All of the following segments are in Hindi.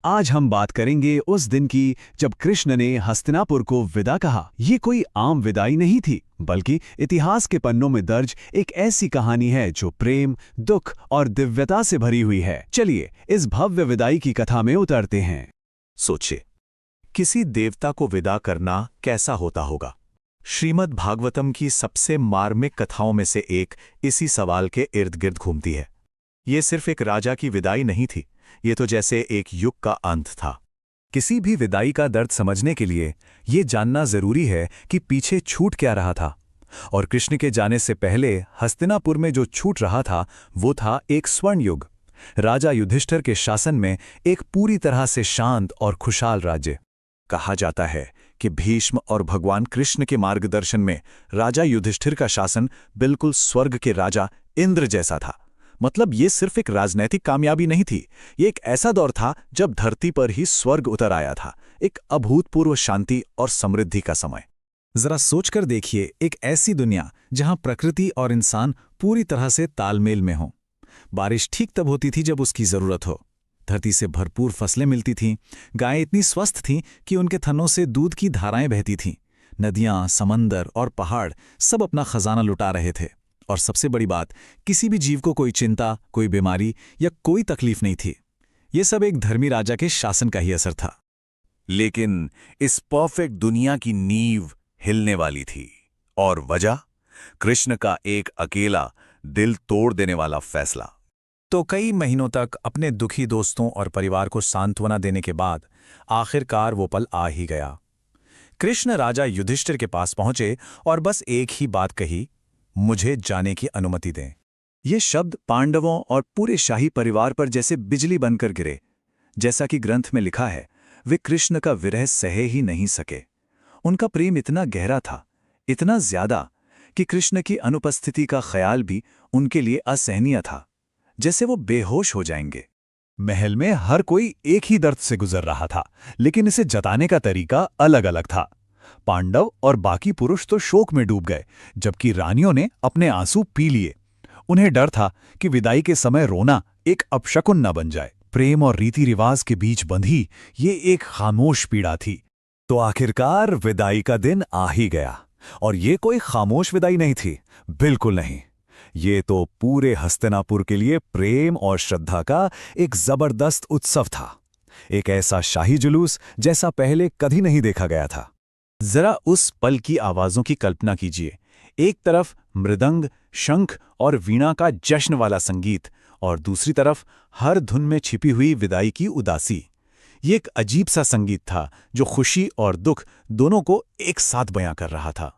आज हम बात करेंगे उस दिन की जब कृष्ण ने हस्तिनापुर को विदा कहा। ये कोई आम विदाई नहीं थी, बल्कि इतिहास के पन्नों में दर्ज एक ऐसी कहानी है जो प्रेम, दुख और दिव्यता से भरी हुई है। चलिए इस भव्य विदाई की कथा में उतरते हैं। सोचिए, किसी देवता को विदा करना कैसा होता होगा। श्रीमद् भागवतम की सबसे मार्मिक कथाओं में से एक इसी सवाल के इर्द गिर्द घूमती है। ये सिर्फ एक राजा की विदाई नहीं थी, ये तो जैसे एक युग का अंत था। किसी भी विदाई का दर्द समझने के लिए ये जानना जरूरी है कि पीछे छूट क्या रहा था। और कृष्ण के जाने से पहले हस्तिनापुर में जो छूट रहा था वो था एक स्वर्ण युग, राजा युधिष्ठिर के शासन में एक पूरी तरह से शांत और खुशहाल राज्य। कहा जाता है कि भीष्म और भगवान कृष्ण के मार्गदर्शन में राजा युधिष्ठिर का शासन बिल्कुल स्वर्ग के राजा इंद्र जैसा था। मतलब ये सिर्फ एक राजनैतिक कामयाबी नहीं थी, ये एक ऐसा दौर था जब धरती पर ही स्वर्ग उतर आया था, एक अभूतपूर्व शांति और समृद्धि का समय। जरा सोचकर देखिए, एक ऐसी दुनिया जहां प्रकृति और इंसान पूरी तरह से तालमेल में हों। बारिश ठीक तब होती थी जब उसकी जरूरत हो, धरती से भरपूर फसलें मिलती थीं, गायें इतनी स्वस्थ थीं कि उनके थनों से दूध की धाराएं बहती थीं, नदियां, समंदर और पहाड़ सब अपना खजाना लुटा रहे थे। और सबसे बड़ी बात, किसी भी जीव को कोई चिंता, कोई बीमारी या कोई तकलीफ नहीं थी। ये सब एक धर्मी राजा के शासन का ही असर था। लेकिन इस परफेक्ट दुनिया की नींव हिलने वाली थी, और वजह कृष्ण का एक अकेला दिल तोड़ देने वाला फैसला। तो कई महीनों तक अपने दुखी दोस्तों और परिवार को सांत्वना देने के बाद आखिरकार वो पल आ ही गया। कृष्ण राजा युधिष्ठिर के पास पहुंचे और बस एक ही बात कही, मुझे जाने की अनुमति दें। ये शब्द पांडवों और पूरे शाही परिवार पर जैसे बिजली बनकर गिरे। जैसा कि ग्रंथ में लिखा है, वे कृष्ण का विरह सहे ही नहीं सके। उनका प्रेम इतना गहरा था, इतना ज्यादा कि कृष्ण की अनुपस्थिति का ख्याल भी उनके लिए असहनीय था, जैसे वो बेहोश हो जाएंगे। महल में हर कोई एक ही दर्द से गुजर रहा था, लेकिन इसे जताने का तरीका अलग अलग था। पांडव और बाकी पुरुष तो शोक में डूब गए, जबकि रानियों ने अपने आंसू पी लिए। उन्हें डर था कि विदाई के समय रोना एक अपशकुन न बन जाए। प्रेम और रीति रिवाज के बीच बंधी ये एक खामोश पीड़ा थी। तो आखिरकार विदाई का दिन आ ही गया, और ये कोई खामोश विदाई नहीं थी, बिल्कुल नहीं। ये तो पूरे हस्तिनापुर के लिए प्रेम और श्रद्धा का एक जबरदस्त उत्सव था, एक ऐसा शाही जुलूस जैसा पहले कभी नहीं देखा गया था। जरा उस पल की आवाजों की कल्पना कीजिए। एक तरफ मृदंग, शंख और वीणा का जश्न वाला संगीत, और दूसरी तरफ हर धुन में छिपी हुई विदाई की उदासी। ये एक अजीब सा संगीत था जो खुशी और दुख दोनों को एक साथ बयां कर रहा था।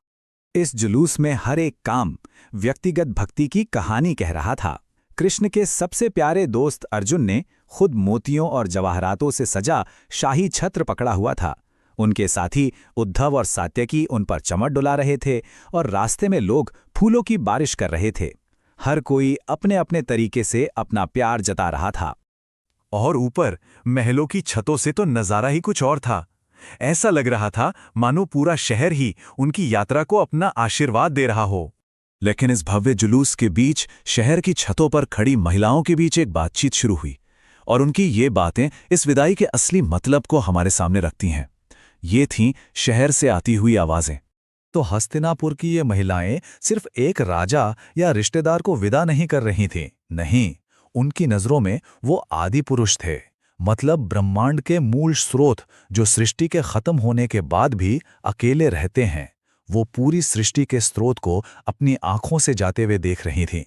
इस जुलूस में हर एक काम व्यक्तिगत भक्ति की कहानी कह रहा था। कृष्ण के सबसे प्यारे दोस्त अर्जुन ने खुद मोतियों और जवाहरातों से सजा शाही छत्र पकड़ा हुआ था। उनके साथी उद्धव और सात्यकी उन पर चमट डुला रहे थे, और रास्ते में लोग फूलों की बारिश कर रहे थे। हर कोई अपने अपने तरीके से अपना प्यार जता रहा था। और ऊपर महलों की छतों से तो नजारा ही कुछ और था। ऐसा लग रहा था मानो पूरा शहर ही उनकी यात्रा को अपना आशीर्वाद दे रहा हो। लेकिन इस भव्य जुलूस के बीच शहर की छतों पर खड़ी महिलाओं के बीच एक बातचीत शुरू हुई, और उनकी ये बातें इस विदाई के असली मतलब को हमारे सामने रखती हैं। ये थीं शहर से आती हुई आवाजें। तो हस्तिनापुर की ये महिलाएं सिर्फ एक राजा या रिश्तेदार को विदा नहीं कर रही थीं, नहीं, उनकी नजरों में वो आदि पुरुष थे, मतलब ब्रह्मांड के मूल स्रोत, जो सृष्टि के खत्म होने के बाद भी अकेले रहते हैं। वो पूरी सृष्टि के स्रोत को अपनी आंखों से जाते हुए देख रही थीं।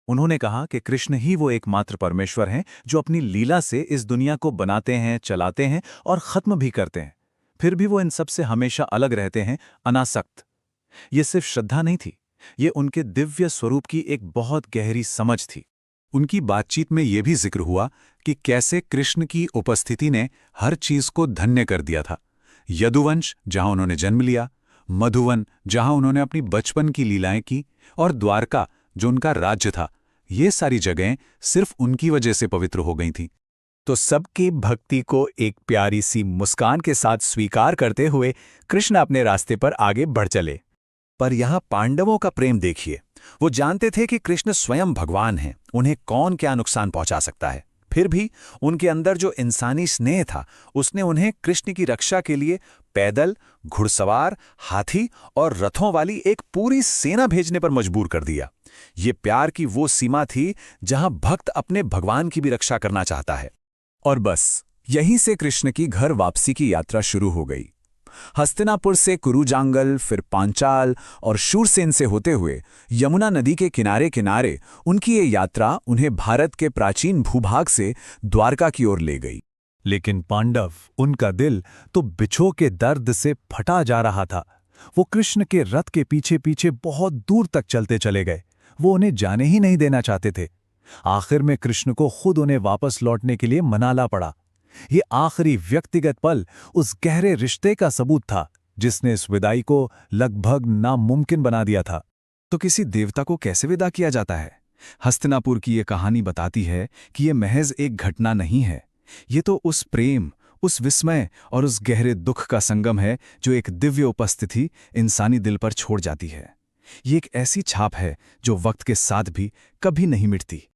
उन्होंने कहा कि कृष्ण ही वो एकमात्र परमेश्वर हैं जो अपनी लीला से इस दुनिया को बनाते हैं, चलाते हैं और खत्म भी करते हैं। फिर भी वो इन सब से हमेशा अलग रहते हैं, अनासक्त। ये सिर्फ श्रद्धा नहीं थी, ये उनके दिव्य स्वरूप की एक बहुत गहरी समझ थी। उनकी बातचीत में ये भी जिक्र हुआ कि कैसे कृष्ण की उपस्थिति ने हर चीज को धन्य कर दिया था। यदुवंश, जहां उन्होंने जन्म लिया, मधुवन, जहां उन्होंने अपनी बचपन की लीलाएं की, और द्वारका, जो उनका राज्य था, ये सारी जगहें सिर्फ उनकी वजह से पवित्र हो गई थीं। तो सबकी भक्ति को एक प्यारी सी मुस्कान के साथ स्वीकार करते हुए कृष्ण अपने रास्ते पर आगे बढ़ चले। पर यहाँ पांडवों का प्रेम देखिए। वो जानते थे कि कृष्ण स्वयं भगवान हैं, उन्हें कौन क्या नुकसान पहुंचा सकता है। फिर भी उनके अंदर जो इंसानी स्नेह था उसने उन्हें कृष्ण की रक्षा के लिए पैदल, घुड़सवार, हाथी और रथों वाली एक पूरी सेना भेजने पर मजबूर कर दिया। ये प्यार की वो सीमा थी जहां भक्त अपने भगवान की भी रक्षा करना चाहता है। और बस यहीं से कृष्ण की घर वापसी की यात्रा शुरू हो गई। हस्तिनापुर से कुरुजांगल, फिर पांचाल और शूरसेन से होते हुए यमुना नदी के किनारे किनारे उनकी ये यात्रा उन्हें भारत के प्राचीन भूभाग से द्वारका की ओर ले गई। लेकिन पांडव, उनका दिल तो बिछो के दर्द से फटा जा रहा था। वो कृष्ण के रथ के पीछे पीछे बहुत दूर तक चलते चले गए। वो उन्हें जाने ही नहीं देना चाहते थे। आखिर में कृष्ण को खुद उन्हें वापस लौटने के लिए मनाना पड़ा। ये आखिरी व्यक्तिगत पल उस गहरे रिश्ते का सबूत था जिसने इस विदाई को लगभग नामुमकिन बना दिया था। तो किसी देवता को कैसे विदा किया जाता है? हस्तिनापुर की ये कहानी बताती है कि ये महज एक घटना नहीं है। ये तो उस प्रेम, उस विस्मय और उस गहरे दुख का संगम है जो एक दिव्य उपस्थिति इंसानी दिल पर छोड़ जाती है। ये एक ऐसी छाप है जो वक्त के साथ भी कभी नहीं मिटती।